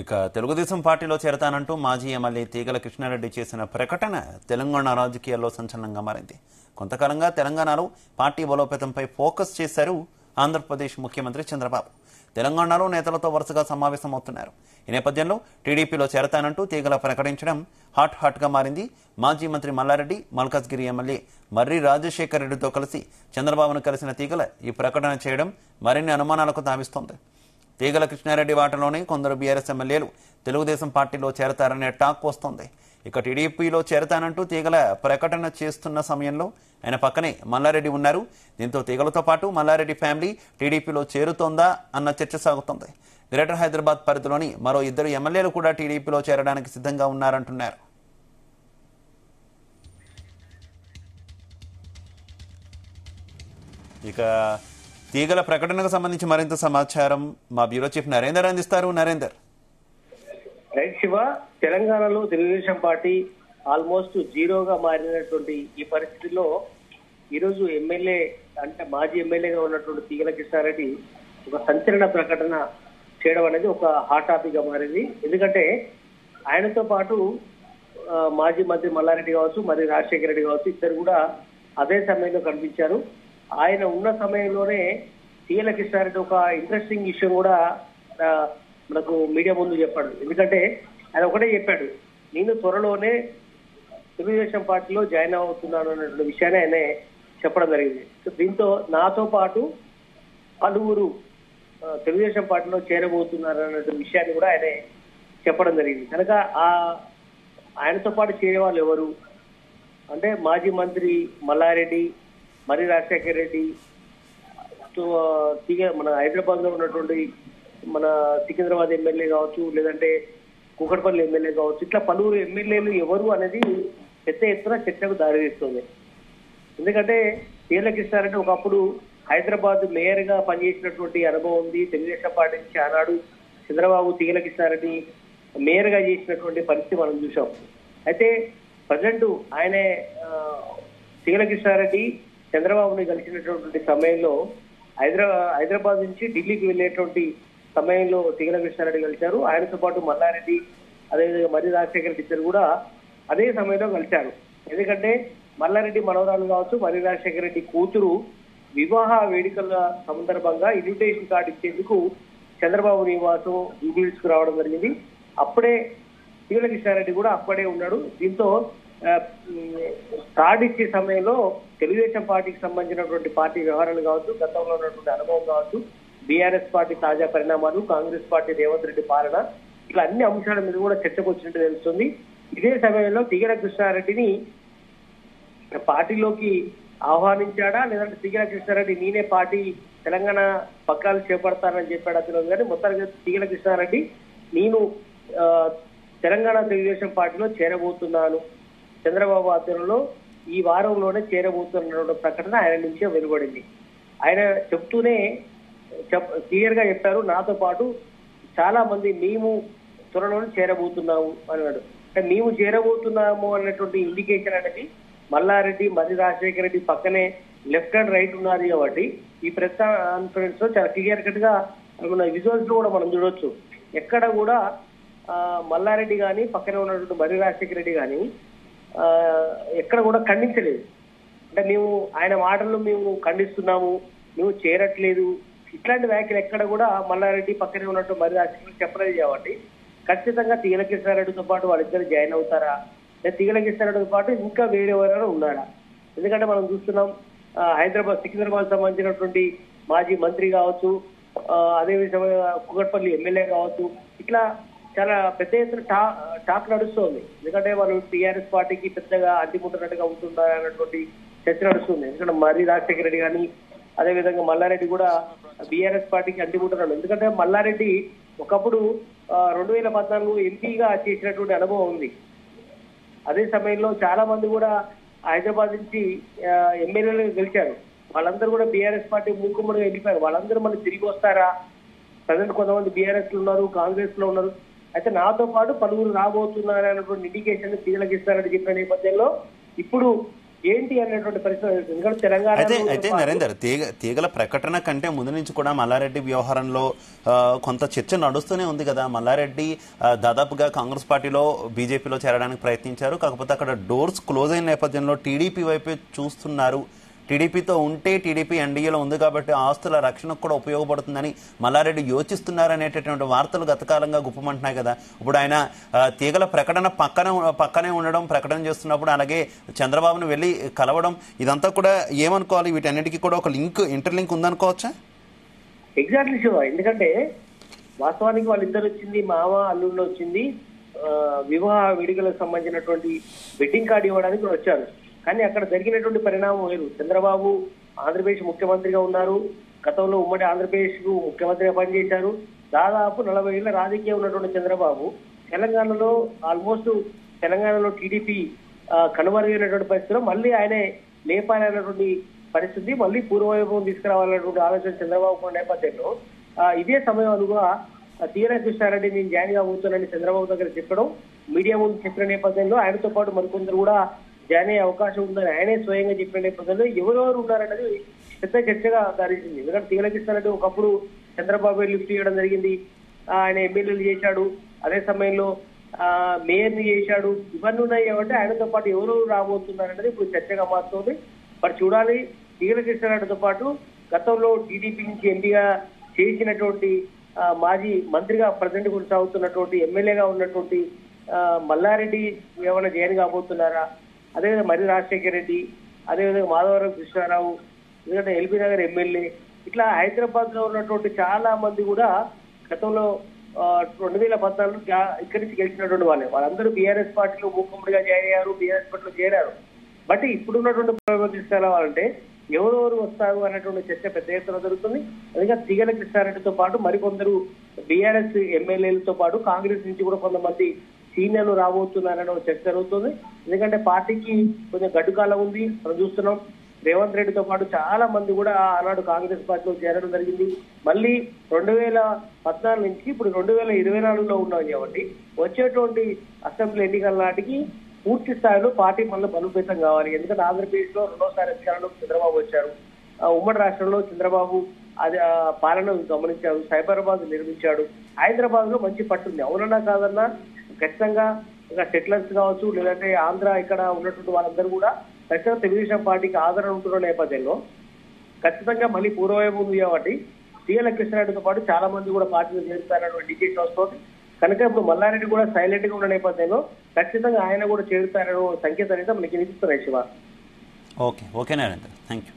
ఇక తెలుగుదేశం పార్టీలో చేరతానంటూ మాజీ ఎమ్మెల్యే తీగల కృష్ణారెడ్డి చేసిన ప్రకటన తెలంగాణ రాజకీయాల్లో సంచలనంగా మారింది. కొంతకాలంగా తెలంగాణలో పార్టీ బలోపేతంపై ఫోకస్ చేశారు ఆంధ్రప్రదేశ్ ముఖ్యమంత్రి చంద్రబాబు. తెలంగాణలో నేతలతో వరుసగా సమావేశమవుతున్నారు. ఈ నేపథ్యంలో టీడీపీలో చేరతానంటూ తీగల ప్రకటించడం హాట్ గా మారింది. మాజీ మంత్రి మల్లారెడ్డి, మల్కాజ్గిరి ఎమ్మెల్యే మర్రి రాజశేఖర్ రెడ్డితో కలిసి చంద్రబాబును కలిసిన తీగల ఈ ప్రకటన చేయడం మరిన్ని అనుమానాలకు తావిస్తోంది. తీగల కృష్ణారెడ్డి వాటలోనే కొందరు బీఆర్ఎస్ ఎమ్మెల్యేలు తెలుగుదేశం పార్టీలో చేరతారనే టాక్ వస్తోంది. ఇక టీడీపీలో చేరతానంటూ తీగల ప్రకటన చేస్తున్న సమయంలో ఆయన పక్కనే మల్లారెడ్డి ఉన్నారు. దీంతో తీగలతో పాటు మల్లారెడ్డి ఫ్యామిలీ టీడీపీలో చేరుతోందా అన్న చర్చ సాగుతోంది. గ్రేటర్ హైదరాబాద్ పరిధిలోని మరో ఇద్దరు ఎమ్మెల్యేలు కూడా టీడీపీలో చేరడానికి సిద్ధంగా ఉన్నారంటున్నారు. ఇక తీగల ప్రకటనకు సంబంధించి మరింత సమాచారం మా బ్యూరో చీఫ్ నరేందర్ అందిస్తారు. నరేందర్. రైట్ శివ, తెలంగాణలో తెలుగుదేశం పార్టీ ఆల్మోస్ట్ జీరోగా మారినటువంటి ఈ పరిస్థితిలో ఈరోజు ఎమ్మెల్యే అంటే మాజీ ఎమ్మెల్యేగా ఉన్నటువంటి తీగల కృష్ణారెడ్డి ఒక సంచలన ప్రకటన చేయడం అనేది ఒక హాట్ టాపిక్ గా మారింది. ఎందుకంటే ఆయనతో పాటు మాజీ మంత్రి మల్లారెడ్డి కావచ్చు, మరి రాజశేఖర రెడ్డి కావచ్చు, ఇద్దరు కూడా అదే సమయంలో కనిపించారు. ఆయన ఉన్న సమయంలోనే తీగల కృష్ణారెడ్డి ఒక ఇంట్రెస్టింగ్ విషయం కూడా మనకు మీడియా ముందు చెప్పాడు. ఎందుకంటే ఆయన ఒకటే చెప్పాడు, నేను త్వరలోనే తెలుగుదేశం పార్టీలో జాయిన్ అవుతున్నాను అన్నటువంటి విషయాన్ని ఆయన చెప్పడం జరిగింది. దీంతో నాతో పాటు పలువురు తెలుగుదేశం పార్టీలో చేరబోతున్నారు అన్నటువంటి విషయాన్ని కూడా ఆయన చెప్పడం జరిగింది. కనుక ఆయనతో పాటు చేరే వాళ్ళు ఎవరు అంటే మాజీ మంత్రి మల్లారెడ్డి, మరి రాజశేఖర్ రెడ్డి, మన హైదరాబాద్ లో ఉన్నటువంటి మన సికింద్రాబాద్ ఎమ్మెల్యే కావచ్చు, లేదంటే కూకట్పల్లి ఎమ్మెల్యే కావచ్చు, ఇట్లా పలువురు ఎమ్మెల్యేలు ఎవరు అనేది పెద్ద ఎత్తున చర్చకు దారితీస్తుంది. ఎందుకంటే తీగల కృష్ణారెడ్డి ఒకప్పుడు హైదరాబాద్ మేయర్ గా పనిచేసినటువంటి అనుభవం ఉంది. తెలుగుదేశం పార్టీ నుంచి ఆనాడు చంద్రబాబు తీగల కృష్ణారెడ్డి మేయర్ గా చేసినటువంటి పరిస్థితి మనం చూసాం. అయితే ప్రజెంట్ ఆయనే తీగల కృష్ణారెడ్డి చంద్రబాబుని కలిసినటువంటి సమయంలో హైదరాబాద్ నుంచి ఢిల్లీకి వెళ్ళేటువంటి సమయంలో తీగల కృష్ణారెడ్డి కలిశారు. ఆయనతో పాటు మల్లారెడ్డి, అదేవిధంగా మరి రాజశేఖర రెడ్డి ఇద్దరు కూడా అదే సమయంలో కలిశారు. ఎందుకంటే మల్లారెడ్డి మనవరాలు కావచ్చు, మరి రాజశేఖర రెడ్డి కూతురు వివాహ వేడుకల సందర్భంగా ఇన్విటేషన్ కార్డు ఇచ్చేందుకు చంద్రబాబు నివాసం హిల్స్కు రావడం జరిగింది. అప్పుడే తీగల కృష్ణారెడ్డి కూడా అప్పుడే ఉన్నాడు. దీంతో కార్డు ఇచ్చే సమయంలో తెలుగుదేశం పార్టీకి సంబంధించినటువంటి పార్టీ వ్యవహారాలు కావచ్చు, గతంలో ఉన్నటువంటి అనుభవం కావచ్చు, బీఆర్ఎస్ పార్టీ తాజా పరిణామాలు, కాంగ్రెస్ పార్టీ రేవంత్ రెడ్డి పాలన, ఇట్లా అన్ని అంశాల మీద కూడా చర్చకు వచ్చినట్టు తెలుస్తుంది. ఇదే సమయంలో తీగల కృష్ణారెడ్డిని పార్టీలోకి ఆహ్వానించాడా, లేదంటే తీగల కృష్ణారెడ్డి నేనే పార్టీ తెలంగాణ పగ్గాలు చేపడతానని చెప్పాడు అతను. కానీ మొత్తానికి తీగల కృష్ణారెడ్డి నేను తెలంగాణ తెలుగుదేశం పార్టీలో చేరబోతున్నాను, చంద్రబాబు ఆధ్వర్యంలో ఈ వారంలోనే చేరబోతున్న ప్రకటన ఆయన నుంచే వెలువడింది. ఆయన చెప్తూనే క్లియర్ గా చెప్పారు, నాతో పాటు చాలా మంది మేము త్వరలోనే చేరబోతున్నాము అన్నాడు. అంటే మేము చేరబోతున్నాము అన్నటువంటి ఇండికేషన్ అనేది మల్లారెడ్డి, మరి రాజశేఖర రెడ్డి పక్కనే లెఫ్ట్ అండ్ రైట్ ఉన్నారు కాబట్టి ఈ ప్రెస్ కాన్ఫరెన్స్ లో చాలా క్లియర్ కట్ గా మన విజువల్స్ లో కూడా మనం చూడొచ్చు. ఎక్కడ కూడా మల్లారెడ్డి కానీ పక్కనే ఉన్నటువంటి మరి రాజశేఖర రెడ్డి కానీ ఎక్కడ కూడా ఖండించలేదు. అంటే మేము ఆయన మాటల్లో మేము ఖండిస్తున్నాము, మేము చేరట్లేదు, ఇట్లాంటి వ్యాఖ్యలు ఎక్కడ కూడా మల్లారెడ్డి పక్కనే ఉన్నట్టు మరి రాజశేఖర్ చెప్పలేదు. కాబట్టి ఖచ్చితంగా తీగల కృష్ణారెడ్డితో పాటు వాళ్ళిద్దరు జాయిన్ అవుతారా, లేదా తీగల కృష్ణారెడ్డితో పాటు ఇంకా వేరే ఎవరైనా ఉన్నారా? ఎందుకంటే మనం చూస్తున్నాం సికింద్రాబాద్ సంబంధించినటువంటి మాజీ మంత్రి కావచ్చు, అదేవిధంగా కూకట్పల్లి ఎమ్మెల్యే కావచ్చు, ఇట్లా చాలా పెద్ద ఎత్తున టాక్ నడుస్తోంది. ఎందుకంటే వాళ్ళు టీఆర్ఎస్ పార్టీకి పెద్దగా అడ్డుకుంటున్నట్టుగా ఉంటుందా అన్నటువంటి చర్చ నడుస్తుంది. ఎందుకంటే మరి రాజశేఖర రెడ్డి కానీ, అదేవిధంగా మల్లారెడ్డి కూడా బీఆర్ఎస్ పార్టీకి అడ్డుకుంటున్నాడు. ఎందుకంటే మల్లారెడ్డి ఒకప్పుడు 2014 ఎంపీగా చేసినటువంటి అనుభవం ఉంది. అదే సమయంలో చాలా మంది కూడా హైదరాబాద్ నుంచి ఎమ్మెల్యేలు గెలిచారు. వాళ్ళందరూ కూడా బీఆర్ఎస్ పార్టీ మూకుమ్మడిగా వెళ్ళిపోయారు. వాళ్ళందరూ మళ్ళీ తిరిగి వస్తారా? ప్రజెంట్ కొంతమంది బీఆర్ఎస్ లో ఉన్నారు, కాంగ్రెస్ లో ఉన్నారు. అయితే నాతో పాటు పలువురు రాబోతున్నారు అన్నటువంటి ఇండికేషన్ తీగల కృష్ణారెడ్డి చెప్పిన నేపథ్యంలో ఇప్పుడు ఏంటి అనేటువంటి పరిస్థితి. ఎందుకంటే తెలంగాణ అయితే నరేందర్, తీగల ప్రకటన కంటే ముందు నుంచి కూడా మల్లారెడ్డి వ్యవహారంలో కొంత చర్చ నడుస్తూనే ఉంది కదా. మల్లారెడ్డి దాదాపుగా కాంగ్రెస్ పార్టీలో బీజేపీలో చేరడానికి ప్రయత్నించారు. కాకపోతే అక్కడ డోర్స్ క్లోజ్ అయిన నేపథ్యంలో టీడీపీ వైపే చూస్తున్నారు. టీడీపీతో ఉంటే టీడీపీ ఎన్డీఏలో ఉంది కాబట్టి ఆస్తుల రక్షణకు కూడా ఉపయోగపడుతుందని మల్లారెడ్డి యోచిస్తున్నారనేటటువంటి వార్తలు గతకాలంగా గుప్పమంటున్నాయి కదా. ఇప్పుడు ఆయన తీగల ప్రకటన పక్కనే ఉండడం, ప్రకటన చేస్తున్నప్పుడు అలాగే చంద్రబాబును వెళ్ళి కలవడం, ఇదంతా కూడా ఏమనుకోవాలి? వీటన్నిటికీ కూడా ఒక ఇంటర్లింక్ ఉందనుకోవచ్చా? ఎగ్జాక్ట్లీ శివ. ఎందుకంటే వాస్తవానికి వాళ్ళిద్దరు వచ్చింది మామ అల్లుళ్ళు వచ్చింది వివాహ వేడుకలకు సంబంధించినటువంటి వెడ్డింగ్ కార్డు ఇవ్వడానికి వచ్చారు. కానీ అక్కడ జరిగినటువంటి పరిణామం వేరు. చంద్రబాబు ఆంధ్రప్రదేశ్ ముఖ్యమంత్రిగా ఉన్నారు. గతంలో ఉమ్మడి ఆంధ్రప్రదేశ్ కు ముఖ్యమంత్రిగా పనిచేశారు. దాదాపు 40 ఏళ్ల రాజకీయం ఉన్నటువంటి చంద్రబాబు తెలంగాణలో ఆల్మోస్ట్ తెలంగాణలో టీడీపీ కనుమరుగైనటువంటి పరిస్థితిలో మళ్ళీ ఆయనే లేపాలనేటువంటి పరిస్థితి, మళ్ళీ పూర్వవైభవం తీసుకురావాలనేటువంటి ఆలోచన చంద్రబాబు నేపథ్యంలో ఇదే సమయంలో తీగల కృష్ణారెడ్డి నేను జాయిన్ కాబోతున్నానని చంద్రబాబు దగ్గర చెప్పడం, మీడియా ముందు చెప్పిన నేపథ్యంలో ఆయనతో పాటు మరికొందరు కూడా జాయిన్ అయ్యే అవకాశం ఉందని ఆయనే స్వయంగా చెప్పిన నేపథ్యంలో ఎవరెవరు ఉన్నారనేది పెద్ద చర్చగా దారిస్తుంది. ఎందుకంటే తీగల కృష్ణారెడ్డి ఒకప్పుడు చంద్రబాబు లిఫ్ట్ చేయడం జరిగింది, ఆయన ఎమ్మెల్యేలు చేశాడు, అదే సమయంలో మేయర్ని చేశాడు. ఇవన్నీ ఉన్నాయి కాబట్టి ఆయనతో పాటు ఎవరెవరు రాబోతున్నారనేది ఇప్పుడు చర్చగా మారుతుంది. మరి చూడాలి. తీగల కృష్ణారెడ్డితో పాటు గతంలో టీడీపీ నుంచి ఎంపీగా చేసినటువంటి మాజీ మంత్రిగా ప్రజెంట్ కొనసాగుతున్నటువంటి ఎమ్మెల్యేగా ఉన్నటువంటి మల్లారెడ్డి ఏమైనా జాయిన్ కాబోతున్నారా? అదేవిధంగా మరి రాజశేఖర రెడ్డి, అదేవిధంగా మాధవరం కృష్ణారావు, ఎందుకంటే ఎల్బీ నగర్ ఎమ్మెల్యే, ఇట్లా హైదరాబాద్ లో ఉన్నటువంటి చాలా మంది కూడా గతంలో 2014 ఇక్కడి నుంచి గెలిచినటువంటి వాళ్ళందరూ బీఆర్ఎస్ పార్టీలో మూకుమ్మడిగా జాయిన్ అయ్యారు, బీఆర్ఎస్ పార్టీలో చేరారు. బట్ ఇప్పుడున్నటువంటి ప్రభుత్వం తీసుకురావాలంటే ఎవరెవరు వస్తారు అనేటువంటి చర్చ పెద్ద ఎత్తున జరుగుతుంది. ఎందుకంటే తీగల కృష్ణారెడ్డితో పాటు మరికొందరు బీఆర్ఎస్ ఎమ్మెల్యేలతో పాటు కాంగ్రెస్ నుంచి కూడా కొంతమంది సీనియర్లు రాబోతున్నారనే చర్చ జరుగుతుంది. ఎందుకంటే పార్టీకి కొంచెం గడ్డుకాలం ఉంది. మనం చూస్తున్నాం రేవంత్ రెడ్డితో పాటు చాలా మంది కూడా ఆనాడు కాంగ్రెస్ పార్టీలో చేరడం జరిగింది. మళ్ళీ 2014 నుంచి ఇప్పుడు 2024లో ఉన్నాం కాబట్టి వచ్చేటువంటి అసెంబ్లీ ఎన్నికల నాటికి పూర్తి స్థాయిలో పార్టీ మళ్ళీ బలోపేతం కావాలి. ఎందుకంటే ఆంధ్రప్రదేశ్ లో 2వ అధికారంలో చంద్రబాబు వచ్చారు. ఉమ్మడి రాష్ట్రంలో చంద్రబాబు అది పాలన గమనించారు, సైబరాబాద్ నిర్మించాడు, హైదరాబాద్ లో మంచి పట్టుంది. అవునన్నా కాదన్నా ఖచ్చితంగా ఇంకా సెటిలర్స్ కావచ్చు, లేదంటే ఆంధ్ర ఇక్కడ ఉన్నటువంటి వాళ్ళందరూ కూడా ఖచ్చితంగా తెలుగుదేశం పార్టీకి ఆదరణ ఉంటున్న నేపథ్యంలో ఖచ్చితంగా మళ్ళీ పూర్వవైపు ఉంది కాబట్టి తీగల కృష్ణారెడ్డితో పాటు చాలా మంది కూడా పార్టీలో చేరుతారన్నటువంటి ఇండికేషన్ వస్తుంది. కనుక ఇప్పుడు మల్లారెడ్డి కూడా సైలెంట్ గా ఉన్న నేపథ్యంలో ఖచ్చితంగా ఆయన కూడా చేరుతారన్న సంకేతాలు అయితే మనకి వినిపిస్తున్నాయి Shiva. Okay Narendra, thank you.